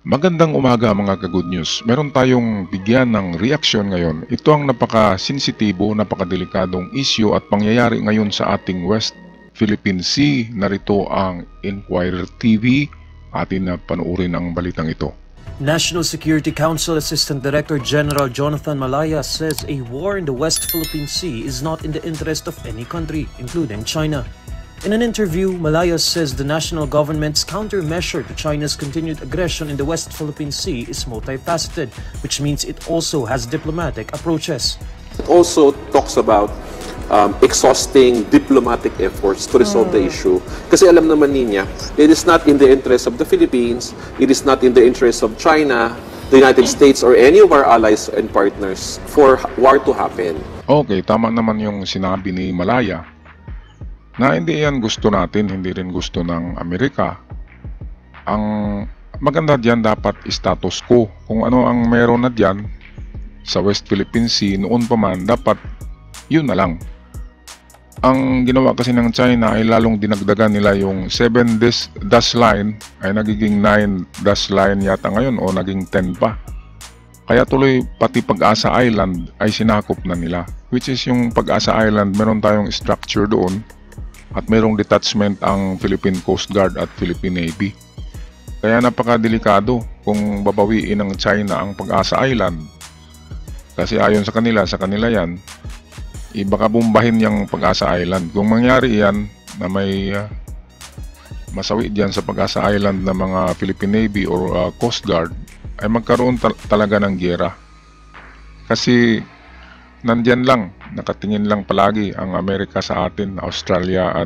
Magandang umaga mga ka-good news. Meron tayong bigyan ng reaksyon ngayon. Ito ang napaka-sensitibo, napakadelikadong issue at pangyayari ngayon sa ating West Philippine Sea. Narito ang Inquirer TV. Atin na panuorin ang balitang ito. National Security Council Assistant Director General Jonathan Malaya says a war in the West Philippine Sea is not in the interest of any country, including China. In an interview, Malaya says the national government's countermeasure to China's continued aggression in the West Philippine Sea is multifaceted, which means it also has diplomatic approaches. It also talks about exhausting diplomatic efforts to resolve the issue. Kasi alam naman niya, it is not in the interest of the Philippines, it is not in the interest of China, the United States, or any of our allies and partners for war to happen. Okay, tama naman yung sinabi ni Malaya na hindi yan gusto natin, hindi rin gusto ng Amerika. Ang maganda diyan dapat status quo. Kung ano ang meron na diyan sa West Philippine Sea noon pa man, dapat yun na lang. Ang ginawa kasi ng China ay lalong dinagdagan nila yung 7 dash line ay nagiging 9 dash line yata ngayon o naging 10 pa. Kaya tuloy pati Pag-asa Island ay sinakop na nila. Which is yung Pag-asa Island, meron tayong structure doon. At mayroong detachment ang Philippine Coast Guard at Philippine Navy. Kaya napakadelikado kung babawiin ng China ang Pag-asa Island. Kasi ayon sa kanila yan, baka bombahin yung Pag-asa Island. Kung mangyari yan na may masawi dyan sa Pag-asa Island ng mga Philippine Navy or Coast Guard, ay magkaroon talaga ng giyera. Kasi nandyan lang, nakatingin lang palagi ang Amerika sa atin, Australia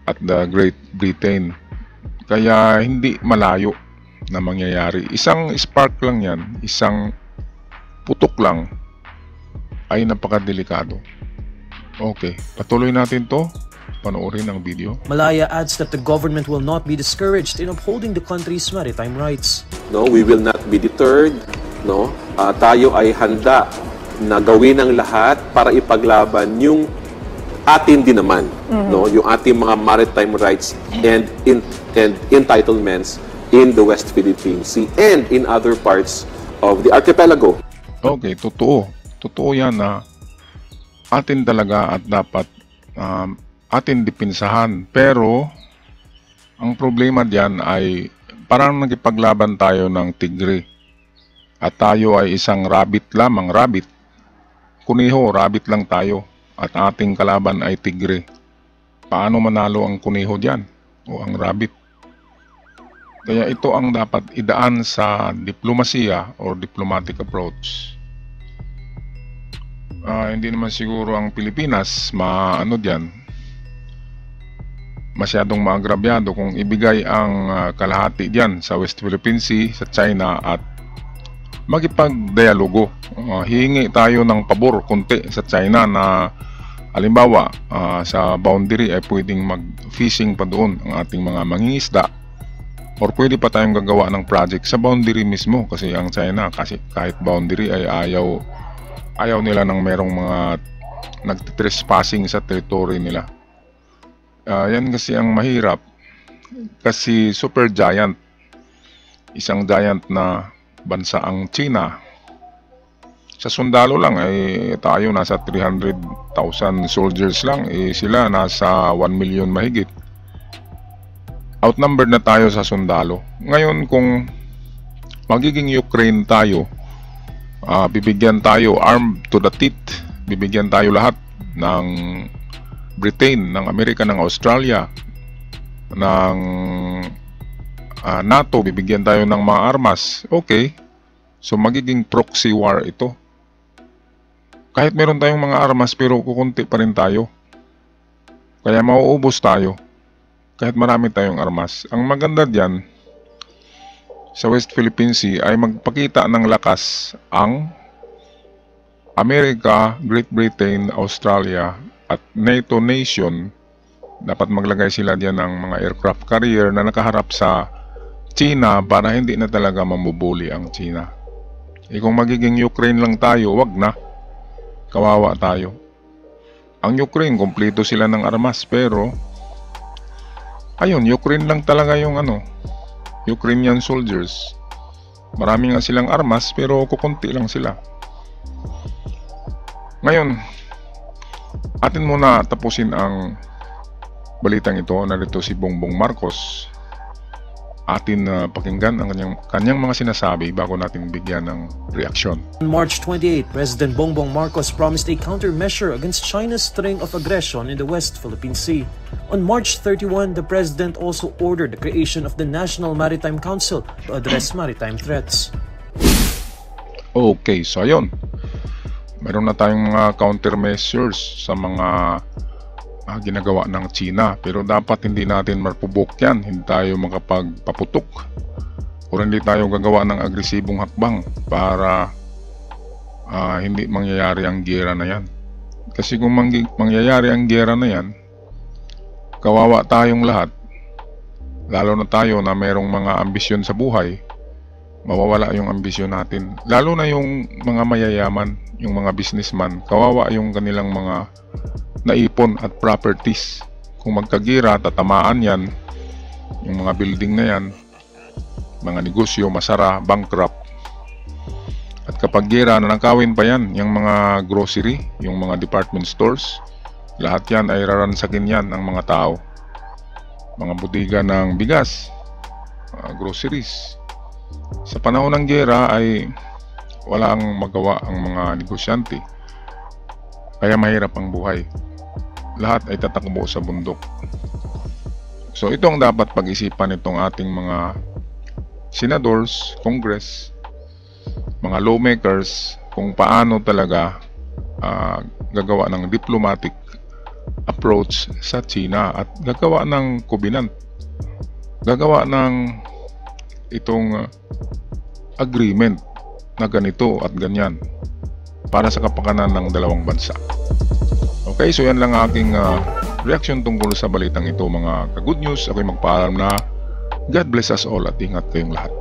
at the Great Britain. Kaya hindi malayo na mangyayari. Isang spark lang yan, isang putok lang ay napakadelikado. Okay, patuloy natin to. Panoorin ang video. Malaya adds that the government will not be discouraged in upholding the country's maritime rights. No, we will not be deterred. No, tayo ay handa na gawin ang lahat para ipaglaban yung atin din naman, no, yung ating mga maritime rights and entitlements in the West Philippine Sea and in other parts of the archipelago. Okay, totoo yan na atin talaga at dapat atin dipinsahan. Pero ang problema diyan ay parang nagipaglaban tayo ng tigre at tayo ay isang rabbit lamang, Kuneho, rabbit lang tayo at ating kalaban ay tigre. Paano manalo ang kuneho diyan o ang rabbit? Kaya ito ang dapat idaan sa diplomasiya or diplomatic approach. Hindi naman siguro ang Pilipinas masyadong maagrabyado kung ibigay ang kalahati diyan sa West Philippine Sea, sa China at magipagdialogo. Hihingi tayo ng pabor konti sa China na halimbawa sa boundary ay pwedeng mag-fishing pa doon ang ating mga mangingisda or pwede pa tayong gagawa ng project sa boundary mismo kasi ang China kasi kahit boundary ay ayaw nila ng merong mga nagtrespassing sa territory nila. Yan kasi ang mahirap kasi super giant, isang giant na bansa ang China. Sa sundalo lang ay tayo nasa 300,000 soldiers lang, sila nasa 1 million mahigit. Outnumbered na tayo sa sundalo. Ngayon kung magiging Ukraine tayo, bibigyan tayo armed to the teeth, bibigyan tayo lahat ng Britain, ng Amerika, ng Australia, ng NATO, bibigyan tayo ng mga armas. Okay, so magiging proxy war ito. Kahit meron tayong mga armas pero kukunti pa rin tayo. Kaya mauubos tayo kahit marami tayong armas. Ang maganda diyan sa West Philippine Sea ay magpakita ng lakas ang Amerika, Great Britain, Australia at NATO nation. Dapat maglagay sila diyan ng mga aircraft carrier na nakaharap sa China para hindi na talaga mamubuli ang China. Kung magiging Ukraine lang tayo, wag na. Kawawa tayo. Ang Ukraine, kumpleto sila ng armas pero ayun, Ukraine lang talaga yung Ukrainian soldiers. Marami nga silang armas pero kukunti lang sila. Ngayon, atin muna tapusin ang balitang ito. Narito si Bongbong Marcos. Atin pakinggan ang kanyang mga sinasabi bago natin bigyan ng reaksyon. On March 28, President Bongbong Marcos promised a countermeasure against China's string of aggression in the West Philippine Sea. On March 31, the President also ordered the creation of the National Maritime Council to address maritime threats. Okay, so ayun. Meron na tayong mga countermeasures sa mga ginagawa ng China, pero dapat hindi natin marpubok yan, hindi tayo makapagpaputok o hindi tayo gagawa ng agresibong hakbang para hindi mangyayari ang giyera na yan. Kasi kung mangyayari ang giyera na yan, kawawa tayong lahat, lalo na tayo na merong mga ambisyon sa buhay, mawawala yung ambisyon natin, lalo na yung mga mayayaman, yung mga businessman, kawawa yung kanilang mga naipon at properties. Kung magkagira, tatamaan yan, yung mga building na yan, mga negosyo, masara, bankrupt. At kapag gira, nanakawin pa yan, yung mga grocery, yung mga department stores, lahat yan ay raransakin yan ng mga tao. Mga butika ng bigas, groceries. Sa panahon ng gera ay wala ang magawa ang mga negosyante. Kaya mahirap ang buhay. Lahat ay tatakbo sa bundok. So ito ang dapat pag-isipan itong ating mga senadors, congress, mga lawmakers, kung paano talaga gagawa ng diplomatic approach sa China at gagawa ng covenant, gagawa ng itong agreement na ganito at ganyan para sa kapakanan ng dalawang bansa. Okay, so yan lang aking reaction tungkol sa balitang ito, mga ka-good news. Ako'y magpaalam na God bless us all at ingat kayong lahat.